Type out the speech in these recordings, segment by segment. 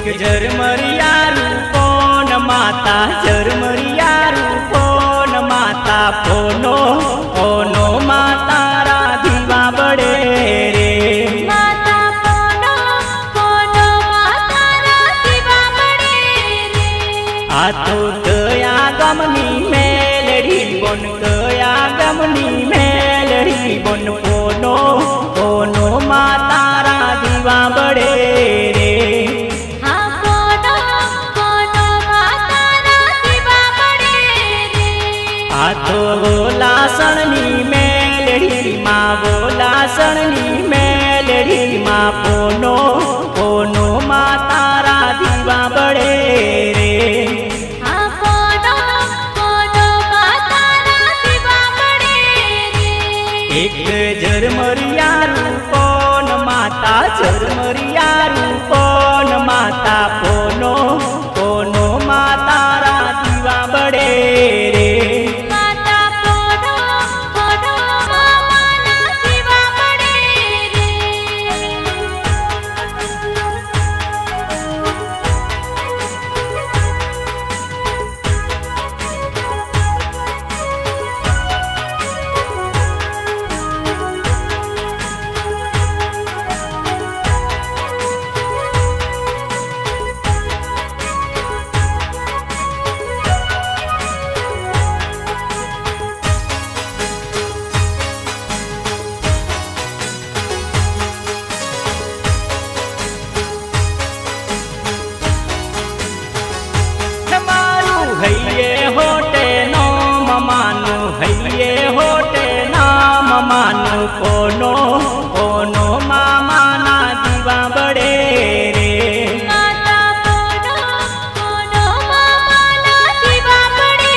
एक झरमरियारू कोण माता झरमरियारू कोण माता पोनो पोनो माता राधीवा बड़े रे माता पोनो पोनो माता राधीवा बड़े रे आ तो दया गमनी मेलड़ी बोन दया गमनी मेलड़ी बोन पोनो पोनो माता राधीवा बड़े रे तो बोलासणनी मेलड़ी माँ बोलासणनी मेलड़ी माँ पोनो पोनो माता राधीवा बड़े रे पोनो पोनो माता राधीवा बड़े रे एक झरमरियारू कोण माता झरमरियारू कोण माता पोनो पोनो माता राधीवा बड़े रे हइये होटे नाम मानु हइये होटे नाम मानु कोनो कोनो मामा ना दीवा बड़े रे माता पोनो पोनो मामा ना दीवा बड़े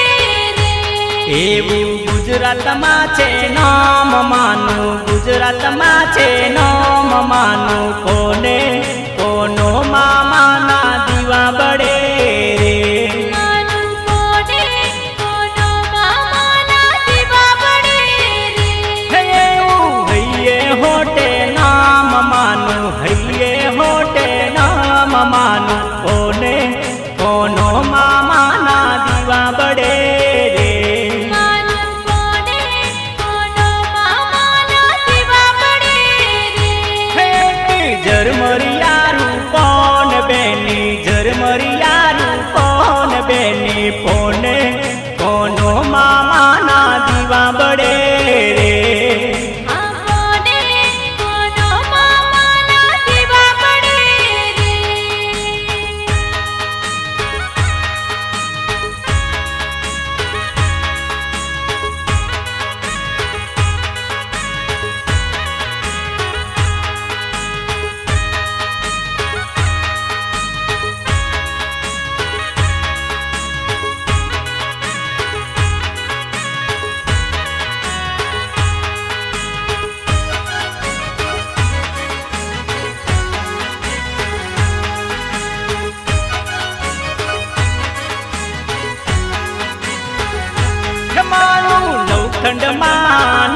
रे एवं गुजरात मा छे नाम मानु गुजरात मा छे नाम मानु कोने कोनो मामा ना दीवा बड़े रे होटे नाम मानु कोने कोनो मामा ना दीवा बड़े रे मानु कोने कोनो मामा ना दीवा बड़े रे झरमरियारू कोण बेनी झरमरियारू कोण बेनी पोने कोनो मामा ना दीवा बड़े रे नौखंड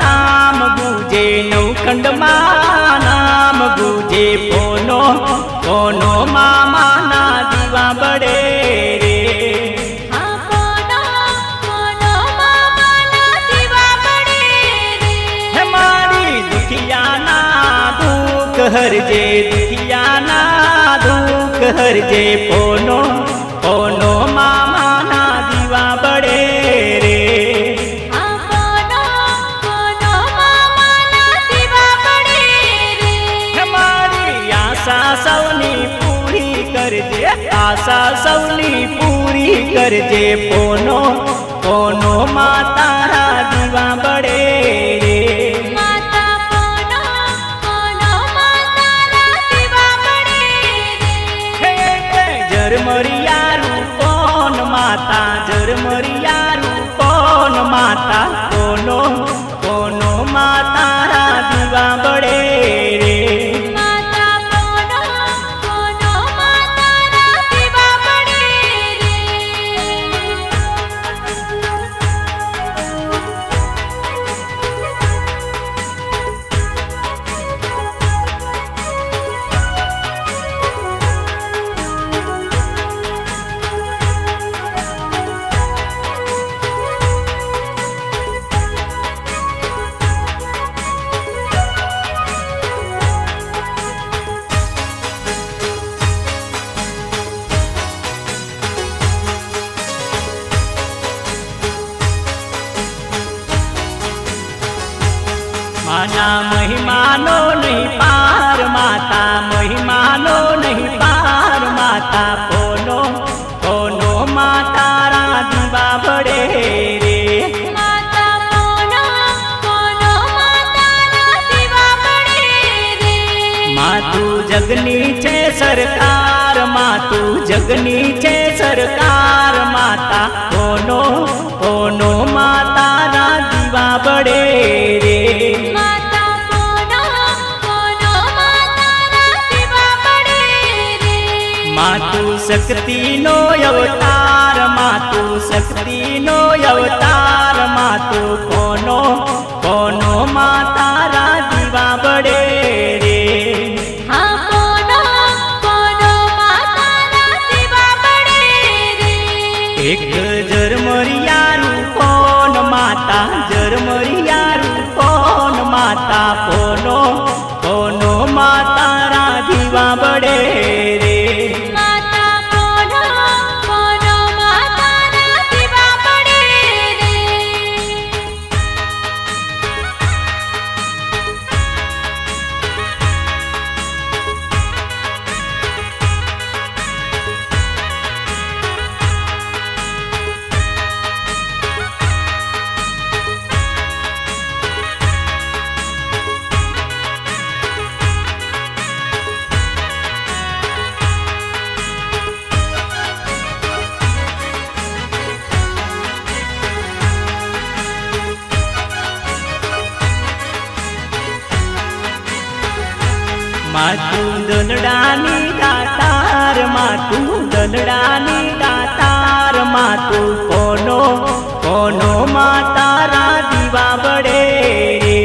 नाम गुजे नौखंड नाम गुजे पोनो पोनो मामा ना दीवा बड़े रे पोनो पोनो मामा ना दीवा बड़े रे हमारी दुखिया ना दुख हरजे दुखिया ना दुख हरजे पोनो पोनो मामा ना दीवा बड़े रे सौनी पूरी करजे आशा सौनी पूरी करजे पोनो पोनो माता राधीवा बड़े रे माता पोनो पोनो माता राधीवा बड़े रे झरमरियारू कोण माता झरमरियारू कोण माता कोनो कोनो माता राधीवा बड़े रे મહિમાનો નહીં પાર માતા, મહિમાનો નહીં પાર માતા, કોનો કોનો માતારા દીવા બળે રે. માતા કોનો કોનો માતાના દીવા બળે રે. માતું જગની છે સરકાર, માતું જગની છે સરકાર માતા, કોનો કોનો માતાના દીવા બળે રે. માતા કોનો કોનો માતાના દીવા બળે રે. માતું શક્તિનો અવતાર, માતું શક્તિનો અવતાર, માતું કોનો કોનો માતારા દીવા બળે રે. હા કોનો કોનો માતાના દીવા બળે રે. એક જરમરિયારું કોણ માતા, જરમરિયારું કોણ માતા, કોનો કોનો માતારા દીવા બળે રે. માતા કોનો કોનો માતાના દીવા બળે રે. માતું દલડાની દાતાર, માતું દલડાની દાતાર, માતું કોનો કોનો માતારા દીવા બળે રે.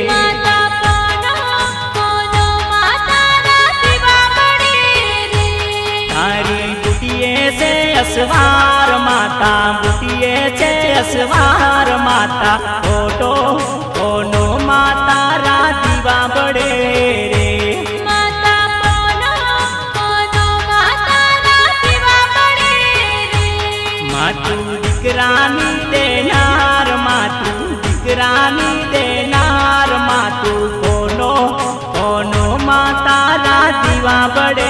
માતા કોનો કોનો માતાના દીવા બળે રે. તારી બુટીએ છે અસવાર માતા, બુટીએ છે અસવાર માતા, કોનો કોનો માતારા દીવા બળે રે. માતા કોનો કોનો માતાના દીવા બળે રે. માતું દીકરાની દેનાર, માતું દીકરાની દેનાર, માતું કોનો કોનો માતારા દીવા બળે